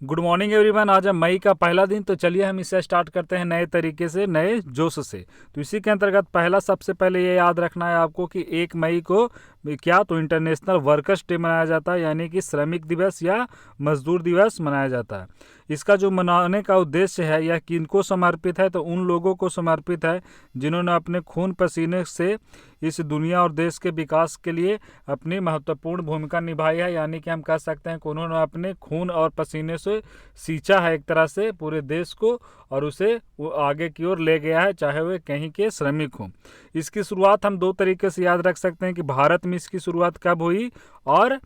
Good morning everyone. आज है मई का पहला दिन, तो चलिए हम इसे स्टार्ट करते हैं नए तरीके से, नए जोश से। तो इसी के अंतर्गत पहला सबसे पहले ये याद रखना है आपको कि 1 मई को क्या तो इंटरनेशनल वर्कर्स डे मनाया जाता है, यानी कि श्रमिक दिवस या मजदूर दिवस मनाया जाता है। इसका जो मनाने का उद्देश्य है यह किनको समर्पित है, तो उन लोगों को समर्पित है जिन्होंने अपने खून पसीने से इस दुनिया और देश के विकास के लिए अपनी महत्वपूर्ण भूमिका निभाई है। यानी कि हम कह सकते हैं कि उन्होंने अपने खून और पसीने से सींचा है एक तरह से पूरे देश को, और उसे वो आगे की ओर ले गया है, चाहे वे कहीं के श्रमिक हों। इसकी शुरुआत हम दो तरीके से याद रख सकते हैं कि भारत में इसकी शुरुआत कब हुई और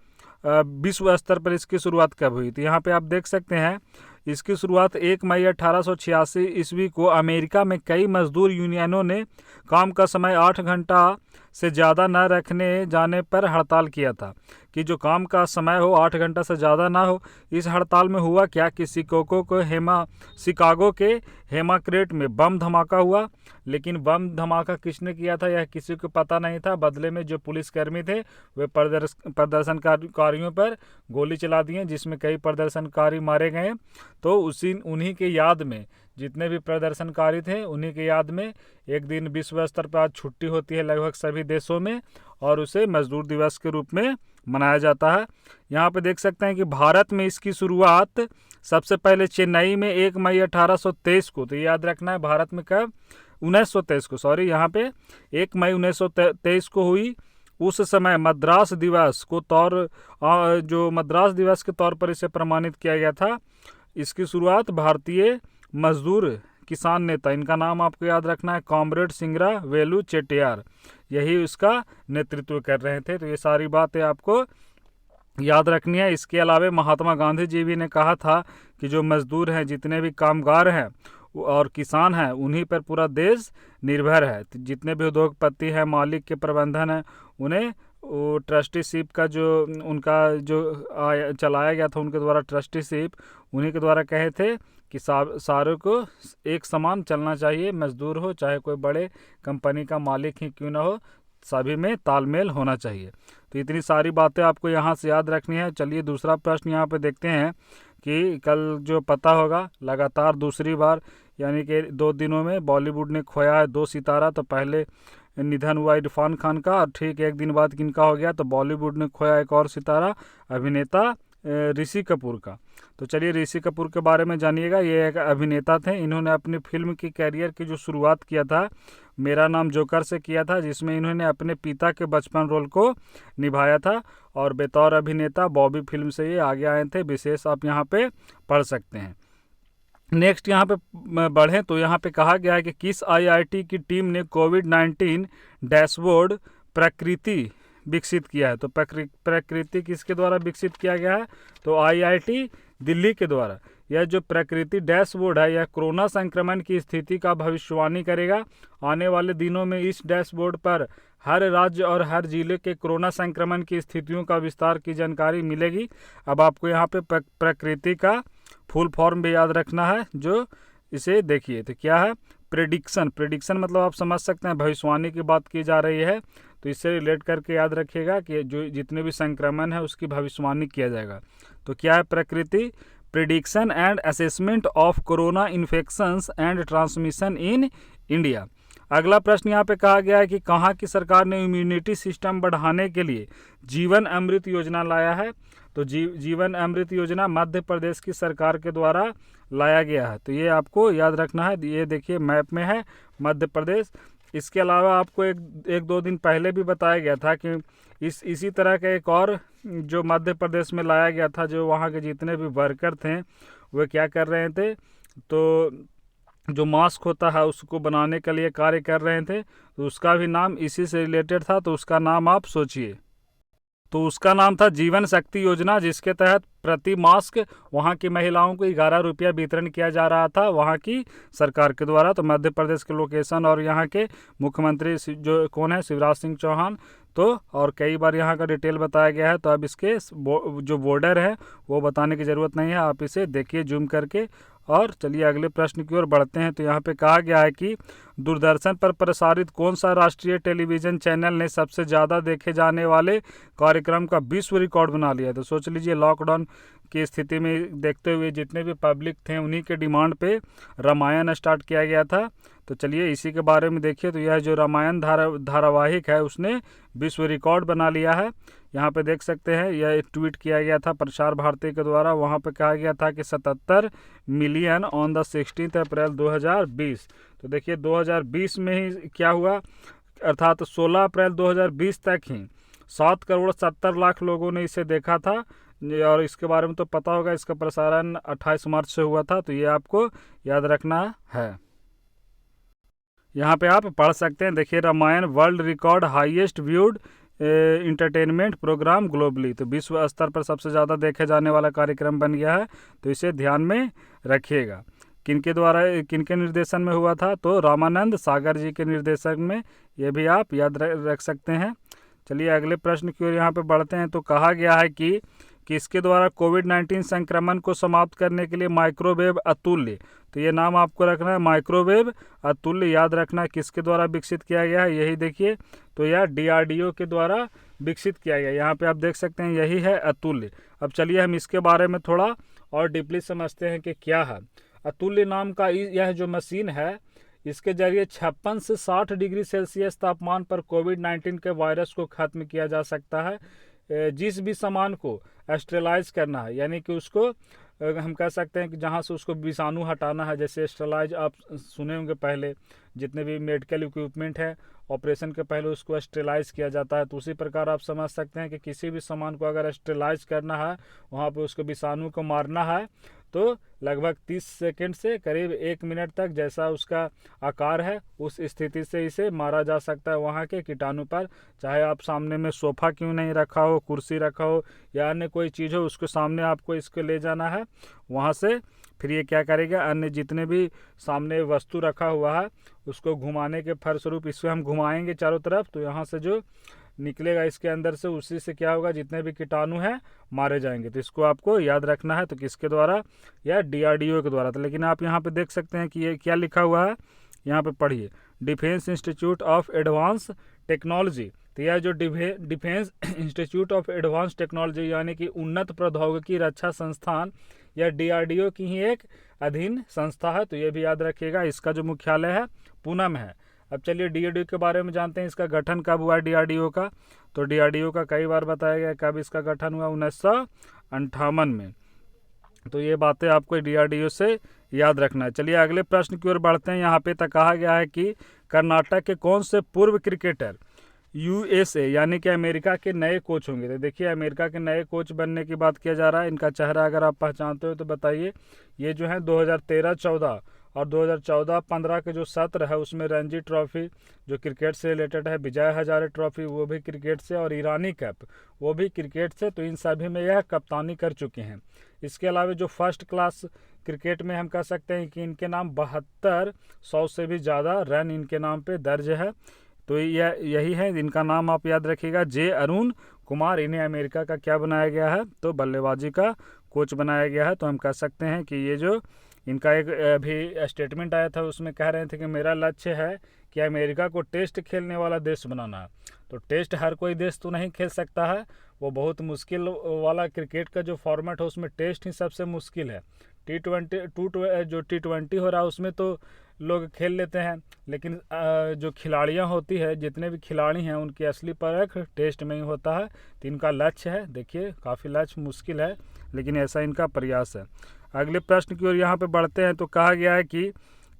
विश्व स्तर पर इसकी शुरुआत कब हुई। तो यहाँ पे आप देख सकते हैं इसकी शुरुआत 1 मई 1886 ईस्वी को अमेरिका में कई मजदूर यूनियनों ने काम का समय 8 घंटा से ज़्यादा न रखने जाने पर हड़ताल किया था, कि जो काम का समय हो 8 घंटा से ज़्यादा ना हो। इस हड़ताल में हुआ क्या कि शिकागो के हेमाक्रेट में बम धमाका हुआ, लेकिन बम धमाका किसने किया था यह किसी को पता नहीं था। बदले में जो पुलिसकर्मी थे वे प्रदर्शनकारियों पर गोली चला दिए, जिसमें कई प्रदर्शनकारी मारे गए। तो उन्हीं के याद में जितने भी प्रदर्शनकारी थे उन्हीं के याद में एक दिन विश्व स्तर पर आज छुट्टी होती है लगभग सभी देशों में, और उसे मजदूर दिवस के रूप में मनाया जाता है। यहाँ पे देख सकते हैं कि भारत में इसकी शुरुआत सबसे पहले चेन्नई में 1 मई 1823 को, तो याद रखना है भारत में कब, 1923 को, सॉरी, यहाँ पे 1 मई 1923 को हुई। उस समय मद्रास दिवस को जो मद्रास दिवस के तौर पर इसे प्रमाणित किया गया था। इसकी शुरुआत भारतीय मजदूर किसान नेता, इनका नाम आपको याद रखना है, कॉमरेड सिंगरा वेलू चेट्टियार, यही उसका नेतृत्व कर रहे थे। तो ये सारी बातें आपको याद रखनी है। इसके अलावा महात्मा गांधी जी भी ने कहा था कि जो मजदूर हैं, जितने भी कामगार हैं और किसान हैं, उन्हीं पर पूरा देश निर्भर है। तो जितने भी उद्योगपति हैं, मालिक के प्रबंधन हैं, उन्हें वो ट्रस्टीशिप का जो उनका जो चलाया गया था उनके द्वारा, ट्रस्टीशिप उन्हीं के द्वारा कहे थे कि सारों को एक समान चलना चाहिए, मजदूर हो चाहे कोई बड़े कंपनी का मालिक ही क्यों ना हो, सभी में तालमेल होना चाहिए। तो इतनी सारी बातें आपको यहाँ से याद रखनी है। चलिए दूसरा प्रश्न यहाँ पे देखते हैं कि कल जो पता होगा लगातार दूसरी बार, यानी कि 2 दिनों में बॉलीवुड ने खोया है 2 सितारा। तो पहले निधन हुआ इरफान खान का, और ठीक 1 दिन बाद किनका हो गया, तो बॉलीवुड ने खोया एक और सितारा, अभिनेता ऋषि कपूर का। तो चलिए ऋषि कपूर के बारे में जानिएगा। ये एक अभिनेता थे, इन्होंने अपनी फिल्म की कैरियर की जो शुरुआत किया था मेरा नाम जोकर से किया था, जिसमें इन्होंने अपने पिता के बचपन रोल को निभाया था, और बतौर अभिनेता बॉबी फिल्म से ये आगे आए थे। विशेष आप यहाँ पे पढ़ सकते हैं। नेक्स्ट यहाँ पे बढ़ें तो यहाँ पे कहा गया है कि किस आईआईटी की टीम ने कोविड-19 डैशबोर्ड प्रकृति विकसित किया है। तो प्रकृति किसके द्वारा विकसित किया गया है, तो आईआईटी दिल्ली के द्वारा। यह जो प्रकृति डैशबोर्ड है यह कोरोना संक्रमण की स्थिति का भविष्यवाणी करेगा। आने वाले दिनों में इस डैशबोर्ड पर हर राज्य और हर जिले के कोरोना संक्रमण की स्थितियों का विस्तार की जानकारी मिलेगी। अब आपको यहाँ पे प्रकृति का फुल फॉर्म भी याद रखना है, जो इसे देखिए तो क्या है, प्रेडिक्शन मतलब आप समझ सकते हैं भविष्यवाणी की बात की जा रही है। तो इससे रिलेट करके याद रखिएगा कि जो जितने भी संक्रमण है उसकी भविष्यवाणी किया जाएगा। तो क्या है प्रकृति, prediction and assessment of corona infections and transmission in India. अगला प्रश्न यहाँ पे कहा गया है कि कहाँ की सरकार ने इम्यूनिटी सिस्टम बढ़ाने के लिए जीवन अमृत योजना लाया है। तो जीवन अमृत योजना मध्य प्रदेश की सरकार के द्वारा लाया गया है। तो ये आपको याद रखना है। ये देखिए मैप में है मध्य प्रदेश। इसके अलावा आपको एक 2 दिन पहले भी बताया गया था कि इसी तरह का एक और जो मध्य प्रदेश में लाया गया था, जो वहाँ के जितने भी वर्कर थे वे क्या कर रहे थे, तो जो मास्क होता है उसको बनाने के लिए कार्य कर रहे थे। तो उसका भी नाम इसी से रिलेटेड था। तो उसका नाम आप सोचिए, तो उसका नाम था जीवन शक्ति योजना, जिसके तहत प्रति मास्क वहाँ की महिलाओं को 11 रुपया वितरण किया जा रहा था वहाँ की सरकार के द्वारा। तो मध्य प्रदेश के लोकेशन और यहाँ के मुख्यमंत्री जो कौन है, शिवराज सिंह चौहान। तो और कई बार यहाँ का डिटेल बताया गया है। तो अब इसके जो बॉर्डर है वो बताने की ज़रूरत नहीं है, आप इसे देखिए जूम करके। और चलिए अगले प्रश्न की ओर बढ़ते हैं। तो यहाँ पे कहा गया है कि दूरदर्शन पर प्रसारित कौन सा राष्ट्रीय टेलीविज़न चैनल ने सबसे ज़्यादा देखे जाने वाले कार्यक्रम का विश्व रिकॉर्ड बना लिया है। तो सोच लीजिए लॉकडाउन की स्थिति में देखते हुए जितने भी पब्लिक थे उन्हीं के डिमांड पे रामायण स्टार्ट किया गया था। तो चलिए इसी के बारे में देखिए। तो यह जो रामायण धारावाहिक है उसने विश्व रिकॉर्ड बना लिया है। यहाँ पे देख सकते हैं यह ट्वीट किया गया था प्रसार भारती के द्वारा। वहाँ पे कहा गया था कि 77 मिलियन ऑन द 16 अप्रैल 2020। तो देखिए 2020 में ही क्या हुआ, अर्थात 16 अप्रैल 2020 तक ही 7 करोड़ 70 लाख लोगों ने इसे देखा था। और इसके बारे में तो पता होगा, इसका प्रसारण 28 मार्च से हुआ था। तो ये आपको याद रखना है। यहाँ पे आप पढ़ सकते हैं, देखिए Ramayan world record highest viewed entertainment program globally. तो विश्व स्तर पर सबसे ज़्यादा देखे जाने वाला कार्यक्रम बन गया है। तो इसे ध्यान में रखिएगा। किनके द्वारा, किनके निर्देशन में हुआ था, तो रामानंद सागर जी के निर्देशन में। ये भी आप याद रख सकते हैं। चलिए अगले प्रश्न की ओर यहाँ पे बढ़ते हैं। तो कहा गया है कि किसके द्वारा कोविड-19 संक्रमण को समाप्त करने के लिए माइक्रोवेव अतुल्य, तो ये नाम आपको रखना है, माइक्रोवेव अतुल्य याद रखना, किसके द्वारा विकसित किया गया है, यही देखिए। तो यह DRDO के द्वारा विकसित किया गया। यहाँ पे आप देख सकते हैं यही है अतुल्य। अब चलिए हम इसके बारे में थोड़ा और डीपली समझते हैं कि क्या है अतुल्य नाम का। यह जो मशीन है इसके जरिए 56 से 60 डिग्री सेल्सियस तापमान पर कोविड-19 के वायरस को खत्म किया जा सकता है। जिस भी सामान को स्टेलाइज करना है, यानी कि उसको हम कह सकते हैं कि जहाँ से उसको विषाणु हटाना है, जैसे स्टेलाइज आप सुने होंगे पहले, जितने भी मेडिकल इक्विपमेंट है ऑपरेशन के पहले उसको स्टेलाइज किया जाता है। तो उसी प्रकार आप समझ सकते हैं कि किसी भी सामान को अगर स्टेलाइज करना है, वहाँ पे उसको विषाणु को मारना है, तो लगभग 30 सेकंड से करीब 1 मिनट तक जैसा उसका आकार है उस स्थिति से इसे मारा जा सकता है वहाँ के कीटाणु पर। चाहे आप सामने में सोफ़ा क्यों नहीं रखा हो, कुर्सी रखा हो या अन्य कोई चीज़ हो, उसके सामने आपको इसको ले जाना है वहाँ से। फिर ये क्या करेगा, अन्य जितने भी सामने वस्तु रखा हुआ है उसको घुमाने के फलस्वरूप इसको हम घुमाएंगे चारों तरफ, तो यहाँ से जो निकलेगा इसके अंदर से, उसी से क्या होगा, जितने भी कीटाणु हैं मारे जाएंगे। तो इसको आपको याद रखना है। तो किसके द्वारा, या DRDO के द्वारा। तो लेकिन आप यहाँ पे देख सकते हैं कि ये क्या लिखा हुआ है, यहाँ पे पढ़िए, defence institute of advance technology. तो यह जो defence institute of advance technology यानी कि उन्नत प्रौद्योगिकी रक्षा संस्थान, यह DRDO की ही एक अधीन संस्था है। तो ये भी याद रखिएगा। इसका जो मुख्यालय है पुणे में है। अब चलिए DRDO के बारे में जानते हैं। इसका गठन कब हुआ DRDO का, तो DRDO का कई बार बताया गया कब इसका गठन हुआ, 1958 में। तो ये बातें आपको DRDO से याद रखना है। चलिए अगले प्रश्न की ओर बढ़ते हैं। यहाँ पे तक कहा गया है कि कर्नाटक के कौन से पूर्व क्रिकेटर USA यानी कि अमेरिका के नए कोच होंगे। तो देखिए अमेरिका के नए कोच बनने की बात किया जा रहा है। इनका चेहरा अगर आप पहचानते हो तो बताइए। ये जो है 2013-14 और 2014-15 के जो सत्र है उसमें रणजी ट्रॉफी जो क्रिकेट से रिलेटेड है, विजय हजारे ट्रॉफी वो भी क्रिकेट से, और ईरानी कप वो भी क्रिकेट से। तो इन सभी में यह कप्तानी कर चुके हैं। इसके अलावा जो फर्स्ट क्लास क्रिकेट में हम कह सकते हैं कि इनके नाम 7200 से भी ज़्यादा रन इनके नाम पे दर्ज है। तो यही है, इनका नाम आप याद रखिएगा, J. अरुण कुमार। इन्हें अमेरिका का क्या बनाया गया है, तो बल्लेबाजी का कोच बनाया गया है। तो हम कह सकते हैं कि ये जो इनका एक अभी स्टेटमेंट आया था उसमें कह रहे थे कि मेरा लक्ष्य है कि अमेरिका को टेस्ट खेलने वाला देश बनाना है। तो टेस्ट हर कोई देश तो नहीं खेल सकता है, वो बहुत मुश्किल वाला क्रिकेट का जो फॉर्मेट है उसमें टेस्ट ही सबसे मुश्किल है। जो T20 हो रहा है उसमें तो लोग खेल लेते हैं, लेकिन जो खिलाड़ियां होती है, जितने भी खिलाड़ी हैं उनकी असली परख टेस्ट में ही होता है। तो इनका लक्ष्य है, देखिए काफ़ी लक्ष्य मुश्किल है लेकिन ऐसा इनका प्रयास है। अगले प्रश्न की ओर यहाँ पे बढ़ते हैं। तो कहा गया है कि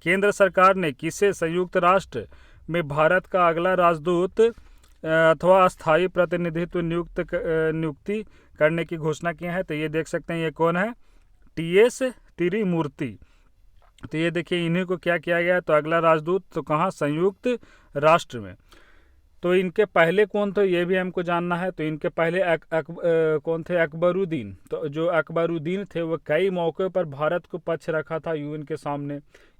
केंद्र सरकार ने किसे संयुक्त राष्ट्र में भारत का अगला राजदूत अथवा अस्थायी प्रतिनिधित्व नियुक्ति करने की घोषणा की है। तो ये देख सकते हैं ये कौन है, TS तिरुमूर्ति। तो ये देखिए इन्हीं को क्या किया गया, तो अगला राजदूत तो कहाँ, संयुक्त राष्ट्र में। तो इनके पहले कौन थे ये भी हमको जानना है। तो इनके पहले कौन थे, अकबरुद्दीन। तो जो अकबरुद्दीन थे वो कई मौक़ों पर भारत को पक्ष रखा था UN के सामने,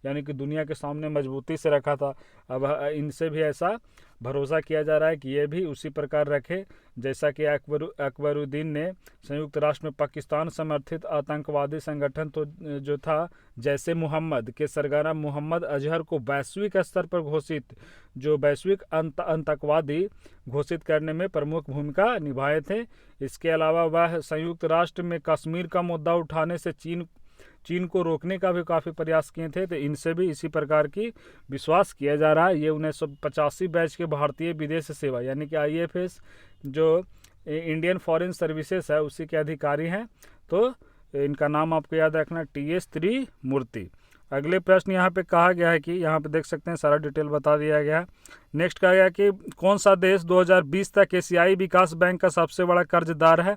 यानी कि दुनिया के सामने मजबूती से रखा था। अब इनसे भी ऐसा भरोसा किया जा रहा है कि ये भी उसी प्रकार रखे जैसा कि अकबरुद्दीन ने संयुक्त राष्ट्र में पाकिस्तान समर्थित आतंकवादी संगठन तो जो था जैसे मोहम्मद के सरगना मोहम्मद अजहर को वैश्विक स्तर पर घोषित जो वैश्विक आतंकवादी घोषित करने में प्रमुख भूमिका निभाए थे। इसके अलावा वह संयुक्त राष्ट्र में कश्मीर का मुद्दा उठाने से चीन को रोकने का भी काफ़ी प्रयास किए थे। तो इनसे भी इसी प्रकार की विश्वास किया जा रहा है। ये 1985 बैच के भारतीय विदेश सेवा यानी कि IFS जो इंडियन फॉरेन सर्विसेज है उसी के अधिकारी हैं। तो इनका नाम आपको याद रखना TS त्रिमूर्ति। अगले प्रश्न यहाँ पे कहा गया है कि यहाँ पे देख सकते हैं सारा डिटेल बता दिया गया है। नेक्स्ट कहा गया कि कौन सा देश 2020 तक एशियाई विकास बैंक का सबसे बड़ा कर्जदार है।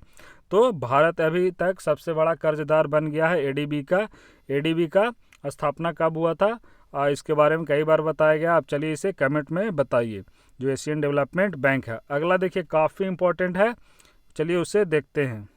तो भारत अभी तक सबसे बड़ा कर्जदार बन गया है ADB का स्थापना कब हुआ था इसके बारे में कई बार बताया गया। आप चलिए इसे कमेंट में बताइए जो एशियन डेवलपमेंट बैंक है। अगला देखिए काफ़ी इंपॉर्टेंट है, चलिए उसे देखते हैं।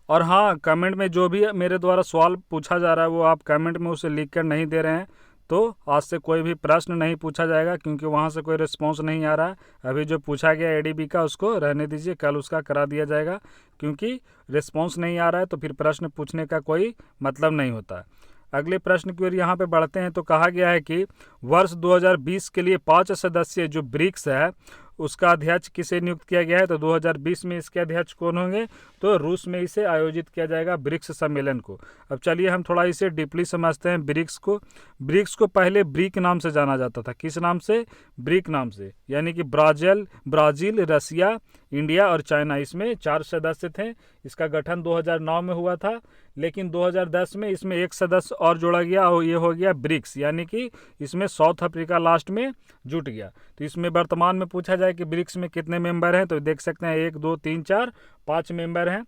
और हाँ, कमेंट में जो भी मेरे द्वारा सवाल पूछा जा रहा है वो आप कमेंट में उसे लिख कर नहीं दे रहे हैं तो आज से कोई भी प्रश्न नहीं पूछा जाएगा क्योंकि वहाँ से कोई रिस्पांस नहीं आ रहा है। अभी जो पूछा गया ADB का उसको रहने दीजिए, कल उसका करा दिया जाएगा क्योंकि रिस्पांस नहीं आ रहा है तो फिर प्रश्न पूछने का कोई मतलब नहीं होता है। अगले प्रश्न की ओर यहाँ पे बढ़ते हैं। तो कहा गया है कि वर्ष 2020 के लिए 5 सदस्यीय जो ब्रिक्स है उसका अध्यक्ष किसे नियुक्त किया गया है। तो 2020 में इसके अध्यक्ष कौन होंगे। तो रूस में इसे आयोजित किया जाएगा ब्रिक्स सम्मेलन को। अब चलिए हम थोड़ा इसे डीपली समझते हैं। ब्रिक्स को पहले ब्रिक नाम से जाना जाता था। किस नाम से? ब्रिक नाम से, यानी कि ब्राज़ील, रसिया, इंडिया और चाइना, इसमें 4 सदस्य थे। इसका गठन 2009 में हुआ था, लेकिन 2010 में इसमें एक सदस्य और जोड़ा गया और ये हो गया ब्रिक्स, यानी कि इसमें साउथ अफ्रीका लास्ट में जुट गया। तो इसमें वर्तमान में पूछा जाए कि ब्रिक्स में कितने मेंबर हैं तो देख सकते हैं 1 2 3 4 5 मेंबर हैं।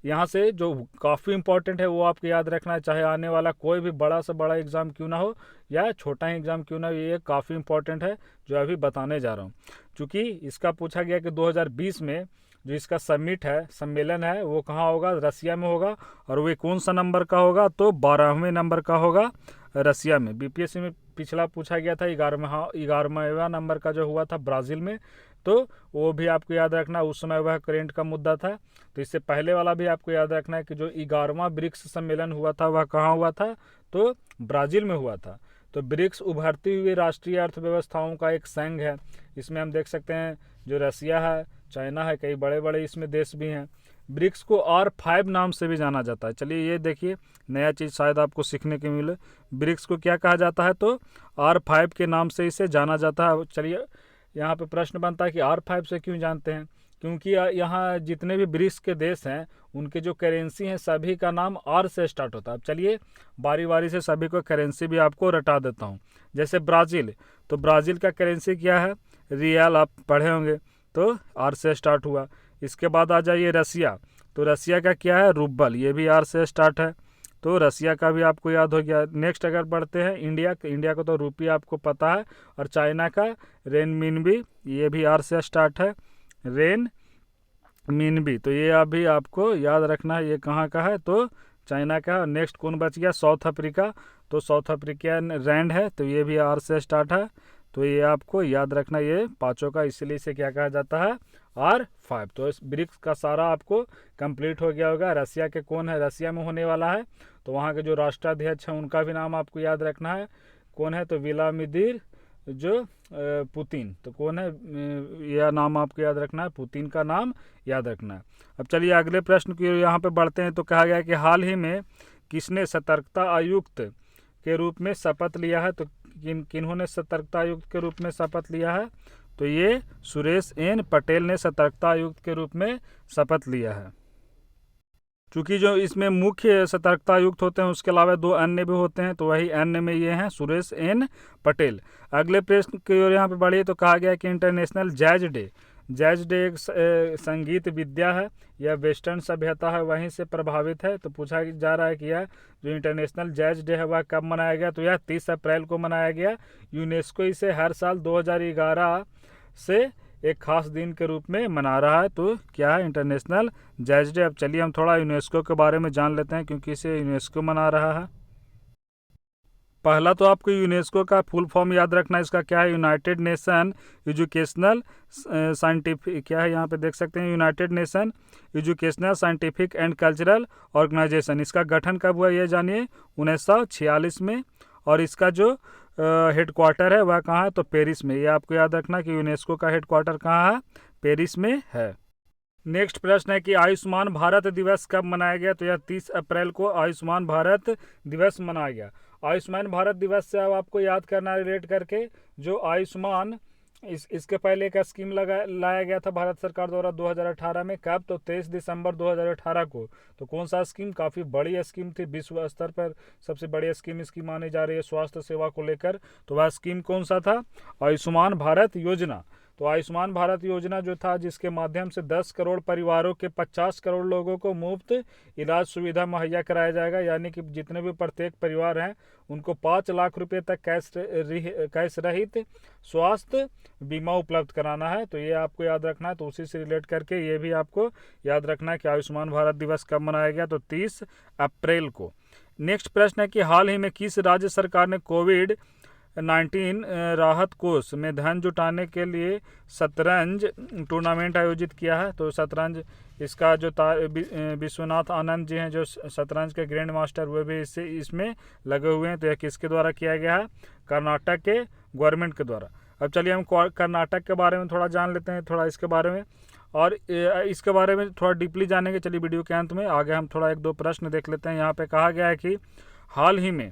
यहाँ से जो काफ़ी इंपॉर्टेंट है वो आपको याद रखना है, चाहे आने वाला कोई भी बड़ा से बड़ा एग्ज़ाम क्यों ना हो या छोटा ही एग्ज़ाम क्यों ना हो, ये काफ़ी इंपॉर्टेंट है जो अभी बताने जा रहा हूँ। चूँकि इसका पूछा गया कि 2020 में जो इसका सम्मेलन है वो कहाँ होगा, रसिया में होगा। और वे कौन सा नंबर का होगा, तो 12वें नंबर का होगा रसिया में। BPSC में पिछला पूछा गया था 11वां नंबर का जो हुआ था ब्राज़ील में, तो वो भी आपको याद रखना, उस समय वह करेंट का मुद्दा था। तो इससे पहले वाला भी आपको याद रखना है कि जो 11वां ब्रिक्स सम्मेलन हुआ था वह कहाँ हुआ था, तो ब्राज़ील में हुआ था। तो ब्रिक्स उभरती हुई राष्ट्रीय अर्थव्यवस्थाओं का एक संघ है। इसमें हम देख सकते हैं जो रसिया है, चाइना है, कई बड़े बड़े इसमें देश भी हैं। ब्रिक्स को R5 नाम से भी जाना जाता है। चलिए ये देखिए नया चीज़ शायद आपको सीखने को मिले। ब्रिक्स को क्या कहा जाता है, तो R5 के नाम से इसे जाना जाता है। चलिए यहाँ पे प्रश्न बनता है कि R5 से क्यों जानते हैं, क्योंकि यहाँ जितने भी ब्रिक्स के देश हैं उनके जो करेंसी हैं सभी का नाम R से स्टार्ट होता है। अब चलिए बारी बारी से सभी को करेंसी भी आपको रटा देता हूँ। जैसे ब्राज़ील, तो ब्राज़ील का करेंसी क्या है, रियाल, आप पढ़े होंगे, तो R से स्टार्ट हुआ। इसके बाद आ जाइए रसिया, तो रसिया का क्या है, रूबल, ये भी R से स्टार्ट है, तो रसिया का भी आपको याद हो गया। नेक्स्ट अगर बढ़ते हैं इंडिया को तो रुपया आपको पता है, और चाइना का रेनमिनबी, ये भी R से स्टार्ट है, रेनमिनबी, तो ये अभी आपको याद रखना है, ये कहाँ का है, तो चाइना का। नेक्स्ट कौन बच गया, साउथ अफ्रीका, तो साउथ अफ्रीकन रैंड है, तो ये भी R से स्टार्ट है। तो ये आपको याद रखना, ये पाँचों का, इसलिए इसे क्या कहा जाता है, R5। तो इस ब्रिक्स का सारा आपको कंप्लीट हो गया होगा। रसिया के कौन है, रसिया में होने वाला है, तो वहाँ के जो राष्ट्राध्यक्ष हैं उनका भी नाम आपको याद रखना है। कौन है, तो व्लादिमीर जो पुतिन, तो कौन है, यह नाम आपको याद रखना है, पुतिन का नाम याद रखना है। अब चलिए अगले प्रश्न की यहाँ पे बढ़ते हैं। तो कहा गया कि हाल ही में किसने सतर्कता आयुक्त के रूप में शपथ लिया है, तो किन्होंने सतर्कता आयुक्त के रूप में शपथ लिया है, तो ये सुरेश N पटेल ने सतर्कता आयुक्त के रूप में शपथ लिया है। चूँकि जो इसमें मुख्य सतर्कता आयुक्त होते हैं उसके अलावा 2 अन्य भी होते हैं, तो वही अन्य में ये हैं सुरेश N पटेल। अगले प्रश्न की ओर यहाँ पे बढ़िए। तो कहा गया कि इंटरनेशनल जैज डे एक संगीत विद्या है, यह वेस्टर्न सभ्यता है वहीं से प्रभावित है। तो पूछा जा रहा है कि यह जो इंटरनेशनल जैज डे है वह कब मनाया गया, तो यह 30 अप्रैल को मनाया गया। यूनेस्को इसे हर साल 2011 से एक खास दिन के रूप में मना रहा है। तो क्या है, इंटरनेशनल जैज डे। अब चलिए हम थोड़ा यूनेस्को के बारे में जान लेते हैं, क्योंकि इसे यूनेस्को मना रहा है। पहला तो आपको यूनेस्को का फुल फॉर्म याद रखना है, इसका क्या है, यूनाइटेड नेशन एजुकेशनल साइंटिफिक, क्या है यहाँ पे देख सकते हैं, United Nation Educational Scientific and Cultural Organization. इसका गठन कब हुआ ये जानिए, 1946 में। और इसका जो हेडक्वार्टर है वह कहाँ है, तो पेरिस में। ये आपको याद रखना कि यूनेस्को का हेडक्वार्टर कहाँ है, पेरिस में है। नेक्स्ट प्रश्न है कि आयुष्मान भारत दिवस कब मनाया गया, तो यह 30 अप्रैल को आयुष्मान भारत दिवस मनाया गया। आयुष्मान भारत दिवस से अब आपको याद करना है रिलेट करके, जो आयुष्मान इसके पहले एक स्कीम लाया गया था भारत सरकार द्वारा 2018 में। कब, तो 23 दिसंबर 2018 को। तो कौन सा स्कीम, काफ़ी बड़ी स्कीम थी, विश्व स्तर पर सबसे बड़ी स्कीम इसकी मानी जा रही है स्वास्थ्य सेवा को लेकर। तो वह स्कीम कौन सा था, आयुष्मान भारत योजना। तो आयुष्मान भारत योजना जो था, जिसके माध्यम से 10 करोड़ परिवारों के 50 करोड़ लोगों को मुफ्त इलाज सुविधा मुहैया कराया जाएगा, यानी कि जितने भी प्रत्येक परिवार हैं उनको 5 लाख रुपए तक कैश रहित स्वास्थ्य बीमा उपलब्ध कराना है। तो ये आपको याद रखना है। तो उसी से रिलेट करके ये भी आपको याद रखना है कि आयुष्मान भारत दिवस कब मनाया गया, तो 30 अप्रैल को। नेक्स्ट प्रश्न है कि हाल ही में किस राज्य सरकार ने कोविड-19 राहत कोष में धन जुटाने के लिए शतरंज टूर्नामेंट आयोजित किया है। तो शतरंज इसका जो विश्वनाथ आनंद जी हैं, जो शतरंज के ग्रैंड मास्टर, वो भी इसमें लगे हुए हैं। तो यह किसके द्वारा किया गया है, कर्नाटक के गवर्नमेंट के द्वारा। अब चलिए हम कर्नाटक के बारे में थोड़ा जान लेते हैं, थोड़ा इसके बारे में, और इसके बारे में थोड़ा डीपली जानेंगे। चलिए वीडियो के अंत में आगे हम थोड़ा 1-2 प्रश्न देख लेते हैं। यहाँ पे कहा गया है कि हाल ही में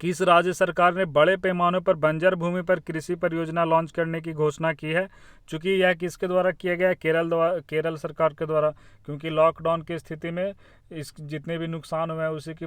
किस राज्य सरकार ने बड़े पैमाने पर बंजर भूमि पर कृषि परियोजना लॉन्च करने की घोषणा की है। चूँकि यह किसके द्वारा किया गया है, केरल सरकार के द्वारा, क्योंकि लॉकडाउन की स्थिति में इस जितने भी नुकसान हुए हैं उसी की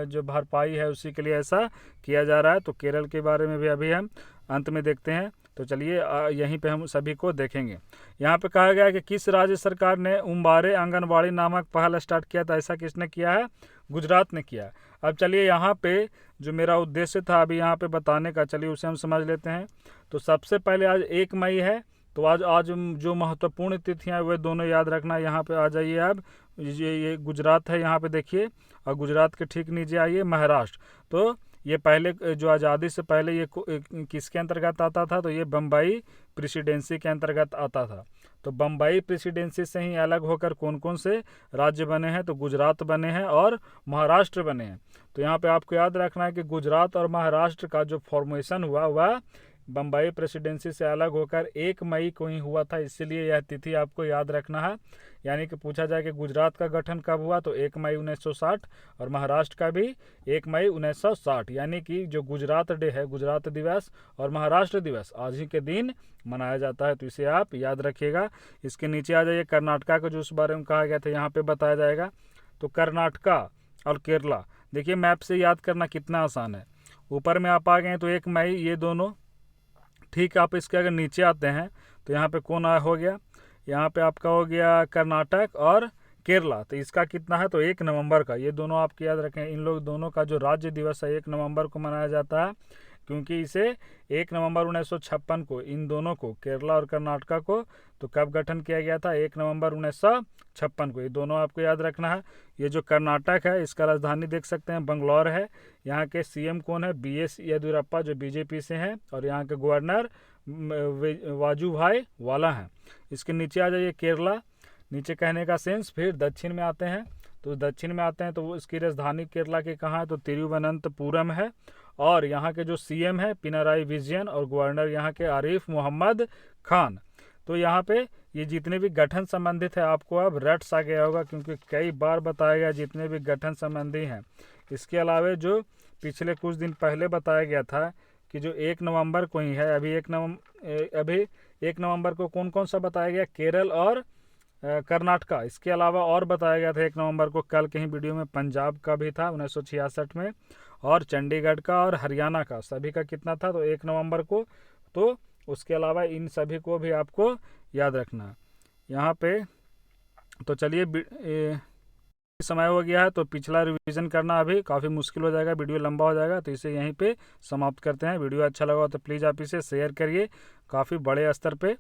जो भरपाई है उसी के लिए ऐसा किया जा रहा है। तो केरल के बारे में भी अभी हम अंत में देखते हैं। तो चलिए यहीं पे हम सभी को देखेंगे। यहाँ पे कहा गया है कि किस राज्य सरकार ने उम्बारे आंगनबाड़ी नामक पहल स्टार्ट किया था। ऐसा किसने किया है, गुजरात ने किया। अब चलिए यहाँ पे जो मेरा उद्देश्य था अभी यहाँ पे बताने का, चलिए उसे हम समझ लेते हैं। तो सबसे पहले आज 1 मई है। तो आज जो महत्वपूर्ण तिथियाँ वे दोनों याद रखना। यहाँ पे आ जाइए अब, ये गुजरात है, यहाँ पे देखिए, और गुजरात के ठीक नीचे आइए महाराष्ट्र। तो ये पहले जो आज़ादी से पहले ये किसके अंतर्गत आता था, तो ये बम्बई प्रेसिडेंसी के अंतर्गत आता था। तो बम्बई प्रेसिडेंसी से ही अलग होकर कौन कौन से राज्य बने हैं, तो गुजरात बने हैं और महाराष्ट्र बने हैं। तो यहाँ पे आपको याद रखना है कि गुजरात और महाराष्ट्र का जो फॉर्मेशन हुआ वह बम्बई प्रेसिडेंसी से अलग होकर 1 मई को ही हुआ था। इसीलिए यह तिथि आपको याद रखना है। यानी कि पूछा जाए कि गुजरात का गठन कब हुआ, तो 1 मई 1960, और महाराष्ट्र का भी 1 मई 1960। यानी कि जो गुजरात डे है, गुजरात दिवस और महाराष्ट्र दिवस आज ही के दिन मनाया जाता है। तो इसे आप याद रखिएगा। इसके नीचे आ जाइए, कर्नाटका को जो उस बारे में कहा गया था यहाँ पे बताया जाएगा। तो कर्नाटका और केरला, देखिए मैप से याद करना कितना आसान है। ऊपर में आप आ गए तो 1 मई ये दोनों, ठीक। आप इसके अगर नीचे आते हैं तो यहाँ पे कौन हो गया, यहाँ पे आपका हो गया कर्नाटक और केरला। तो इसका कितना है, तो 1 नवंबर का। ये दोनों आपको याद रखें। इन लोग दोनों का जो राज्य दिवस है 1 नवंबर को मनाया जाता है, क्योंकि इसे 1 नवंबर 1956 को, इन दोनों को, केरला और कर्नाटका को, तो कब गठन किया गया था, 1 नवंबर 1956 को। ये दोनों आपको याद रखना है। ये जो कर्नाटक है इसका राजधानी देख सकते हैं बंगलौर है। यहाँ के सीएम कौन है, BS येदियुरप्पा, जो बीजेपी से हैं, और यहाँ के गवर्नर वाजूभाई वाला हैं। इसके नीचे आ जाइए केरला। नीचे कहने का सेंस, फिर दक्षिण में आते हैं। तो दक्षिण में आते हैं तो इसकी राजधानी केरला के कहाँ है, तो तिरुवनंतपुरम है। और यहाँ के जो सीएम है पिनाराई विजयन, और गवर्नर यहाँ के आरिफ मोहम्मद खान। तो यहाँ पे ये जितने भी गठन संबंधित है आपको अब रट सा गया होगा, क्योंकि कई बार बताया गया जितने भी गठन संबंधी हैं। इसके अलावा जो पिछले कुछ दिन पहले बताया गया था कि जो 1 नवंबर को ही है, अभी 1 नवंबर को कौन कौन सा बताया गया, केरल और कर्नाटका। इसके अलावा और बताया गया था 1 नवंबर को कल कहीं वीडियो में, पंजाब का भी था 1966 में, और चंडीगढ़ का और हरियाणा का, सभी का कितना था, तो 1 नवंबर को। तो उसके अलावा इन सभी को भी आपको याद रखना यहाँ पे। तो चलिए समय हो गया है, तो पिछला रिवीजन करना अभी काफ़ी मुश्किल हो जाएगा, वीडियो लंबा हो जाएगा। तो इसे यहीं पे समाप्त करते हैं। वीडियो अच्छा लगा तो प्लीज़ आप इसे शेयर करिए, काफ़ी बड़े स्तर पे